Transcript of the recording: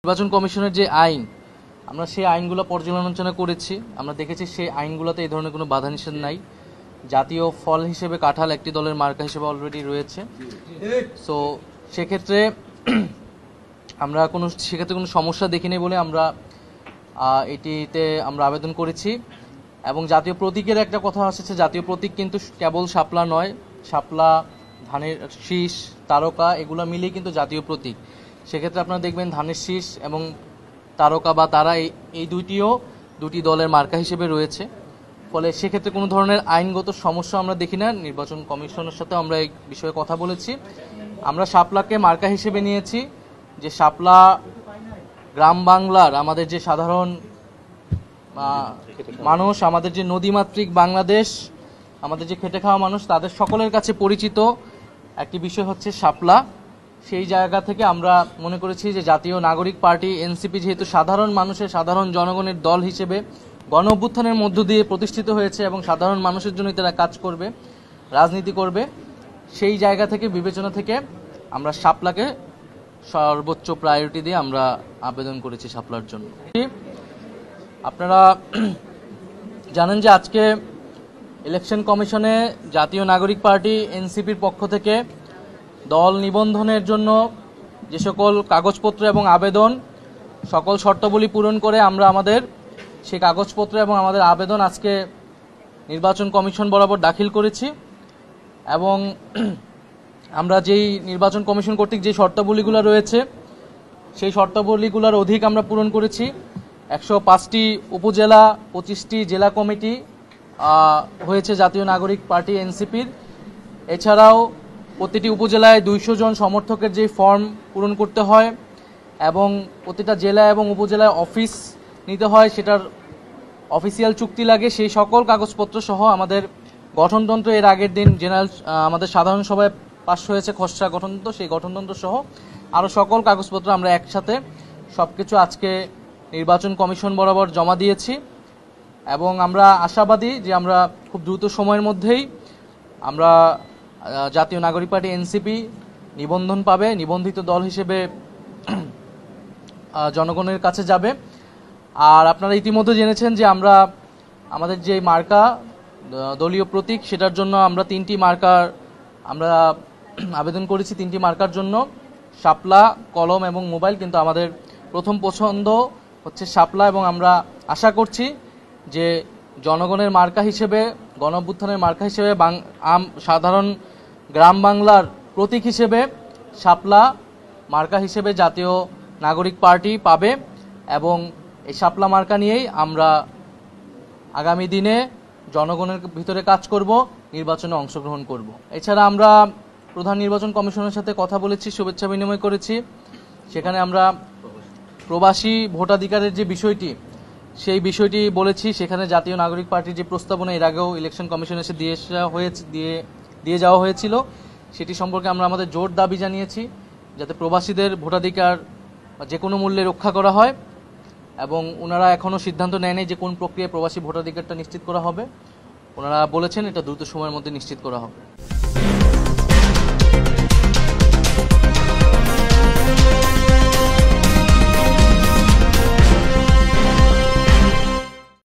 নির্বাচন কমিশনের যে আইন আমরা সেই আইনগুলো পর্যালোচনা করেছি। আমরা দেখেছি সেই আইনগুলোতে এই ধরনের কোনো বাধা নিষেধ নাই। জাতীয় ফল হিসেবে কাঁঠাল একটি দলের মার্কা হিসেবে অলরেডি রয়েছে। সো সেক্ষেত্রে আমরা সেক্ষেত্রে কোনো সমস্যা দেখিনি বলে আমরা এটিতে আমরা আবেদন করেছি। এবং জাতীয় প্রতীকের একটা কথা আসছে, জাতীয় প্রতীক কিন্তু কেবল শাপলা নয়, শাপলা, ধানের শীষ, তারকা এগুলো মিলেই কিন্তু জাতীয় প্রতীক। সেক্ষেত্রে আপনারা দেখবেন ধানের শীষ এবং তারকা বা তারা এই দুটি দলের মার্কা হিসেবে রয়েছে। ফলে সেক্ষেত্রে কোনো ধরনের আইনগত সমস্যা আমরা দেখি না। নির্বাচন কমিশনের সাথে আমরা এই বিষয়ে কথা বলেছি। আমরা শাপলাকে মার্কা হিসেবে নিয়েছি, যে শাপলা গ্রাম বাংলার আমাদের যে সাধারণ মানুষ, আমাদের যে নদীমাতৃক বাংলাদেশ, আমাদের যে খেটে খাওয়া মানুষ, তাদের সকলের কাছে পরিচিত একটি বিষয় হচ্ছে শাপলা। সেই জায়গা থেকে আমরা মনে করেছি যে জাতীয় নাগরিক পার্টি এনসিপি যেহেতু সাধারণ মানুষের, সাধারণ জনগণের দল হিসেবে গণ অভ্যুত্থানের মধ্য দিয়ে প্রতিষ্ঠিত হয়েছে এবং সাধারণ মানুষের জন্য তারা কাজ করবে, রাজনীতি করবে, সেই জায়গা থেকে বিবেচনা থেকে আমরা শাপলাকে সর্বোচ্চ প্রায়োরিটি দিয়ে আমরা আবেদন করেছি শাপলার জন্য। আপনারা জানেন যে আজকে ইলেকশন কমিশনে জাতীয় নাগরিক পার্টি এনসিপির পক্ষ থেকে দল নিবন্ধনের জন্য যে সকল কাগজপত্র এবং আবেদন, সকল শর্তাবলী পূরণ করে আমরা আমাদের সেই কাগজপত্র এবং আমাদের আবেদন আজকে নির্বাচন কমিশন বরাবর দাখিল করেছি। এবং আমরা যেই নির্বাচন কমিশন কর্তৃক যে শর্তাবলীগুলো রয়েছে সেই শর্তাবলীগুলোর অধিক আমরা পূরণ করেছি। 105টি উপজেলা, 25টি জেলা কমিটি হয়েছে জাতীয় নাগরিক পার্টি এনসিপির। এছাড়াও প্রতিটি উপজেলায় 200 জন সমর্থকের যে ফর্ম পূরণ করতে হয় এবং প্রতিটা জেলা এবং উপজেলায় অফিস নিতে হয়, সেটার অফিসিয়াল চুক্তি লাগে, সেই সকল কাগজপত্র সহ আমাদের গঠনতন্ত্র এর আগের দিন জেনারেল আমাদের সাধারণ সভায় পাশ হয়েছে খসড়া গঠনতন্ত্র, সেই গঠনতন্ত্র সহ আরও সকল কাগজপত্র আমরা একসাথে সবকিছু আজকে নির্বাচন কমিশন বরাবর জমা দিয়েছি। এবং আমরা আশাবাদী যে আমরা খুব দ্রুত সময়ের মধ্যেই আমরা জাতীয় নাগরিক পার্টি এনসিপি নিবন্ধন পাবে, নিবন্ধিত দল হিসেবে জনগণের কাছে যাবে। আর আপনারা ইতিমধ্যে জেনেছেন যে আমরা আমাদের যে মার্কা, দলীয় প্রতীক, সেটার জন্য আমরা 3টি মার্কার আমরা আবেদন করেছি। 3টি মার্কার জন্য শাপলা, কলম এবং মোবাইল, কিন্তু আমাদের প্রথম পছন্দ হচ্ছে শাপলা। এবং আমরা আশা করছি যে জনগণের মার্কা হিসেবে, গণ অভ্যুত্থানের মার্কা হিসেবে, সাধারণ গ্রাম বাংলার প্রতীক হিসেবে শাপলা মার্কা হিসেবে জাতীয় নাগরিক পার্টি পাবে। এবং এই শাপলা মার্কা নিয়েই আমরা আগামী দিনে জনগণের ভিতরে কাজ করব, নির্বাচনে অংশগ্রহণ করব। এছাড়া আমরা প্রধান নির্বাচন কমিশনের সাথে কথা বলেছি, শুভেচ্ছা বিনিময় করেছি। সেখানে আমরা প্রবাসী ভোটাধিকারের যে বিষয়টি, সেই বিষয়টি বলেছি। সেখানে জাতীয় নাগরিক পার্টির যে প্রস্তাবনা এর আগেও ইলেকশন কমিশন এসে দিয়ে যাওয়া হয়েছিল, সেটি সম্পর্কে আমরা আমাদের জোর দাবি জানিয়েছি যাতে প্রবাসীদের ভোটাধিকার যে কোনো মূল্যে রক্ষা করা হয়। এবং ওনারা এখনও সিদ্ধান্ত নেয়নি যে কোন প্রক্রিয়ায় প্রবাসী ভোটাধিকারটা নিশ্চিত করা হবে। ওনারা বলেছেন এটা দ্রুত সময়ের মধ্যে নিশ্চিত করা হবে।